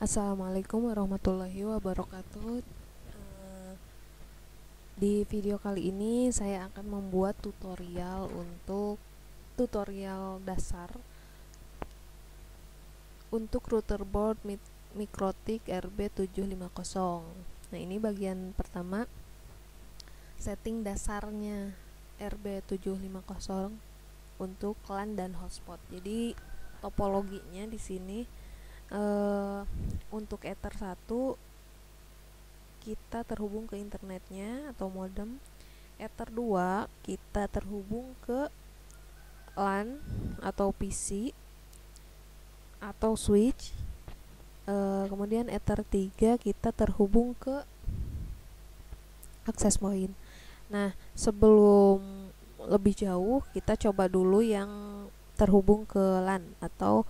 Assalamualaikum warahmatullahi wabarakatuh. Di video kali ini saya akan membuat tutorial dasar untuk router board Mikrotik RB750. Nah, ini bagian pertama, setting dasarnya RB750 untuk LAN dan hotspot. Jadi topologinya di sini untuk Ether 1 kita terhubung ke internetnya atau modem. Ether 2 kita terhubung ke LAN atau PC atau switch. Kemudian Ether 3 kita terhubung ke access point. Nah, sebelum lebih jauh kita coba dulu yang terhubung ke LAN atau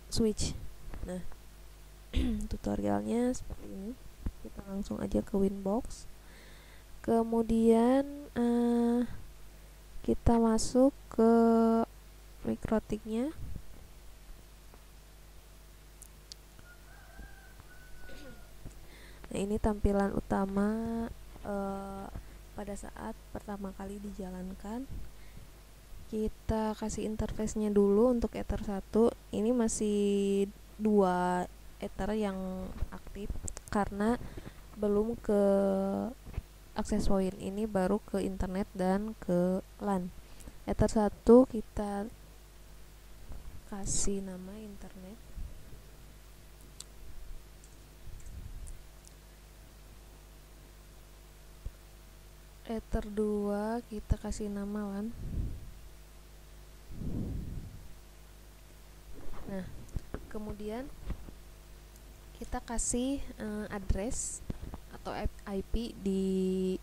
switch. Nah, tutorialnya seperti ini. Kita langsung aja ke Winbox. Kemudian kita masuk ke Mikrotiknya. Nah, ini tampilan utama pada saat pertama kali dijalankan. Kita kasih interface-nya dulu untuk Ether 1. Ini masih 2 Ether yang aktif karena belum ke access point, ini baru ke internet dan ke LAN. Ether 1 kita kasih nama internet. Ether 2 kita kasih nama LAN. Nah, kemudian kita kasih address atau IP di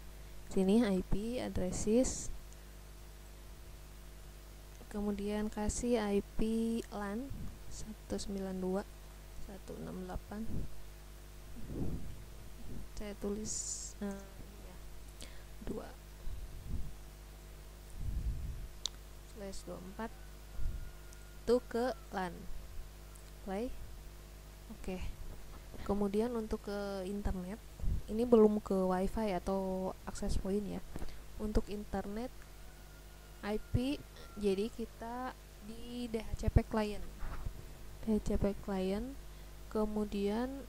sini, IP addresses. Kemudian kasih IP LAN 192.168. Saya tulis 2/24 itu ke LAN. Play. Oke. Kemudian untuk ke internet, ini belum ke WiFi atau access point ya. Untuk internet IP, jadi kita di DHCP client. DHCP client. Kemudian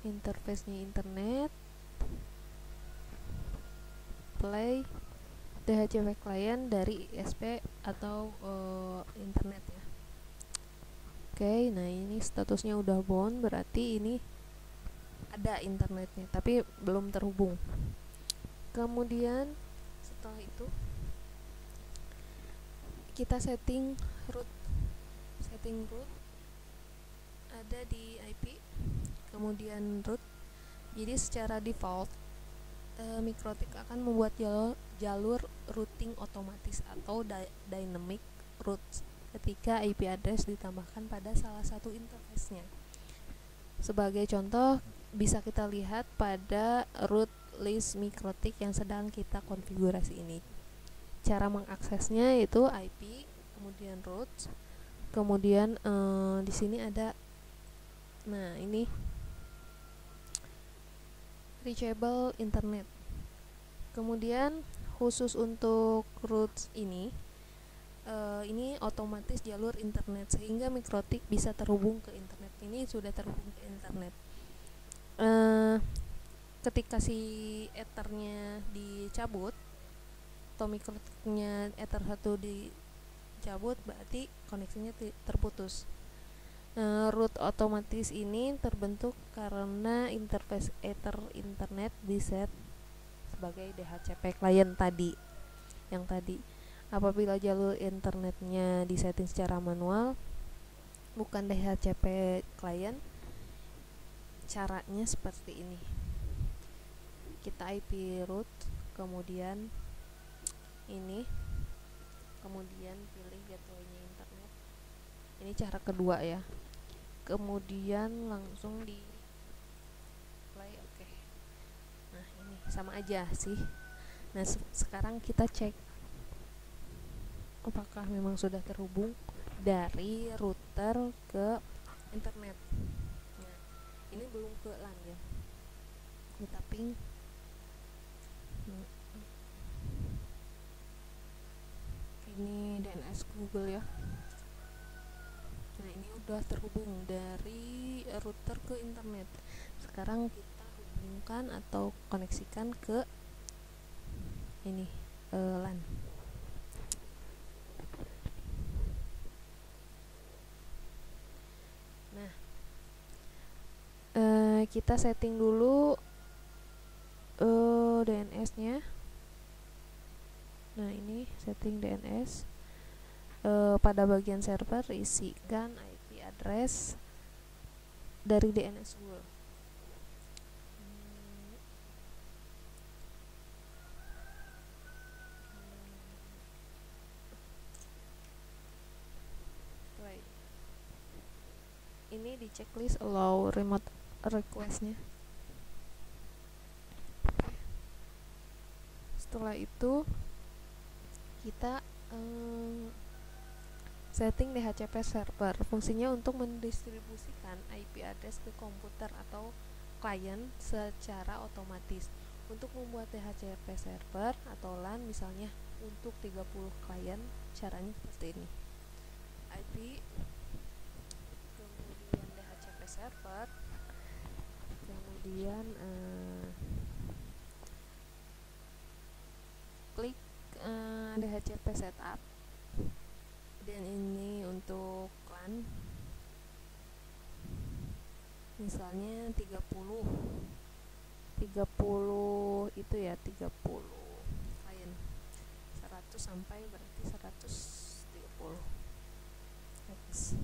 interface-nya internet. Play DHCP client dari ISP atau internet ya. Oke, nah ini statusnya udah bound, berarti ini ada internetnya tapi belum terhubung. Kemudian setelah itu kita setting root. Setting root ada di IP, kemudian root. Jadi secara default Mikrotik akan membuat jalur routing otomatis atau dynamic route ketika IP address ditambahkan pada salah satu interface-nya. Sebagai contoh, bisa kita lihat pada root list Mikrotik yang sedang kita konfigurasi ini. Cara mengaksesnya yaitu IP, kemudian root, kemudian di sini ada, nah ini reachable internet. Kemudian khusus untuk root ini otomatis jalur internet sehingga Mikrotik bisa terhubung ke internet. Ini sudah terhubung ke internet. Ketika si ethernya dicabut atau Mikrotiknya ether 1 dicabut, berarti koneksinya terputus. Root otomatis ini terbentuk karena interface Ether internet diset sebagai DHCP client tadi. Yang tadi, apabila jalur internetnya disetting secara manual, bukan DHCP client, caranya seperti ini. Kita IP root, kemudian ini, kemudian pilih gateway-nya internet. Ini cara kedua ya. Kemudian langsung di play. Oke. Nah, ini sama aja sih. Nah, sekarang kita cek apakah memang sudah terhubung. dari router ke internet. Nah, ini belum ke LAN ya. Ini tapping. Ini DNS Google ya. Nah, ini udah terhubung dari router ke internet. Sekarang kita hubungkan atau koneksikan ke ini LAN. Nah, kita setting dulu DNS-nya. Nah, ini setting DNS. Pada bagian server isikan IP address dari DNS Google. Ini di checklist allow remote request-nya. Setelah itu kita setting DHCP server. Fungsinya untuk mendistribusikan IP address ke komputer atau klien secara otomatis. Untuk membuat DHCP server atau LAN misalnya untuk 30 klien, caranya seperti ini. IP, kemudian DHCP server, kemudian klik DHCP setup, dan ini untuk LAN misalnya 30 itu ya, 30 klien, 100 sampai berarti 130. Next.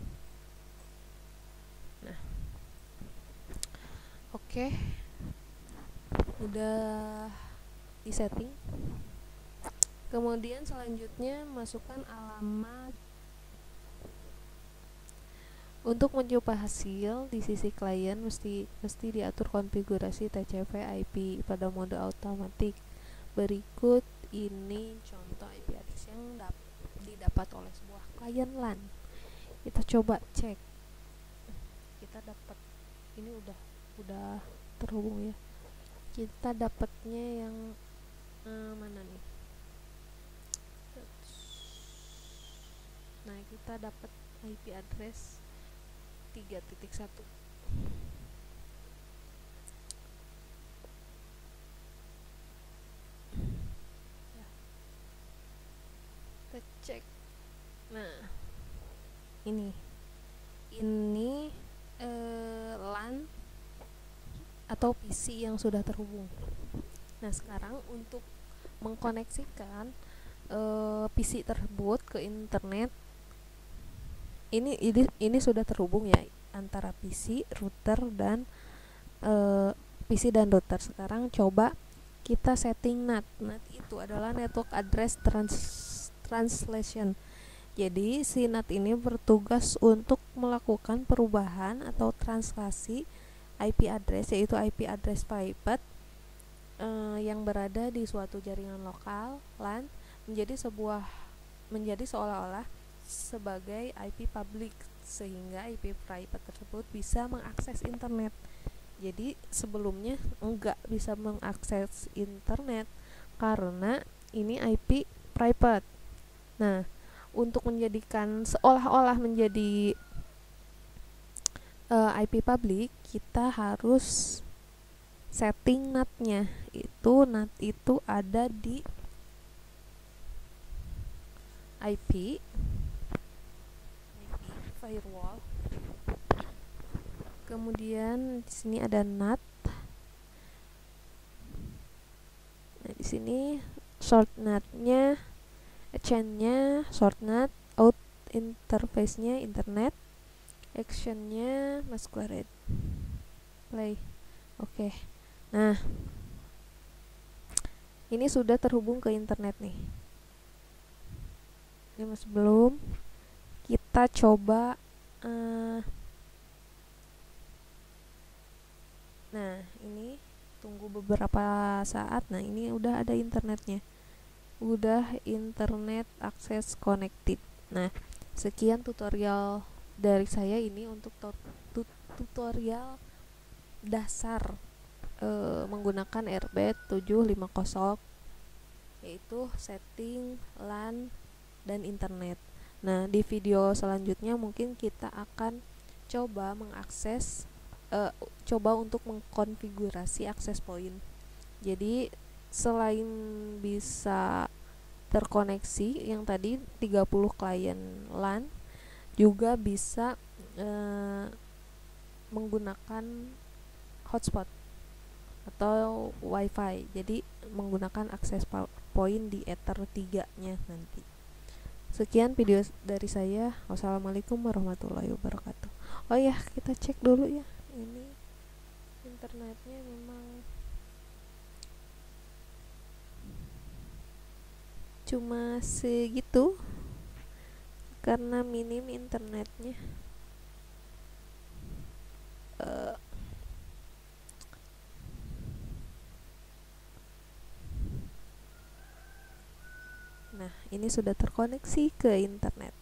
Nah, oke, udah di setting. Kemudian selanjutnya masukkan alamat. Untuk mencoba hasil di sisi klien mesti diatur konfigurasi TCP IP pada mode otomatis. Berikut ini contoh IP address yang didapat oleh sebuah klien LAN. Kita coba cek. Kita dapat ini udah terhubung ya. Kita dapatnya yang mana nih? Nah, kita dapat IP address 3.1. Ya. Kita cek. Nah, ini LAN atau PC yang sudah terhubung. Nah, sekarang untuk mengkoneksikan PC tersebut ke internet, ini sudah terhubung ya antara PC, router dan PC dan router. Sekarang coba kita setting NAT. NAT itu adalah network address translation. Jadi si NAT ini bertugas untuk melakukan perubahan atau translasi IP address, yaitu IP address private yang berada di suatu jaringan lokal LAN menjadi seolah-olah sebagai IP public, sehingga IP private tersebut bisa mengakses internet. Jadi sebelumnya enggak bisa mengakses internet karena ini IP private. Nah, untuk menjadikan seolah-olah menjadi IP public, kita harus setting NAT-nya. NAT itu ada di IP firewall. Kemudian di sini ada NAT. Nah, di sini short NAT-nya, chain-nya short NAT, out interface-nya internet, action-nya masquerade. Play. Oke. Nah, ini sudah terhubung ke internet nih. Ini masih belum. Kita coba nah, ini tunggu beberapa saat. Nah, ini udah ada internetnya. Udah internet access connected. Nah, Sekian tutorial dari saya ini untuk tutorial dasar menggunakan RB750, yaitu setting LAN dan internet. Nah, di video selanjutnya mungkin kita akan coba coba untuk mengkonfigurasi akses point. Jadi selain bisa terkoneksi yang tadi 30 klien LAN, juga bisa menggunakan hotspot atau wifi, jadi menggunakan akses point di Ether 3 nya nanti. Sekian video dari saya. Wassalamualaikum warahmatullahi wabarakatuh. Oh ya, kita cek dulu ya, ini internetnya memang cuma segitu karena minim internetnya. Nah, ini sudah terkoneksi ke internet.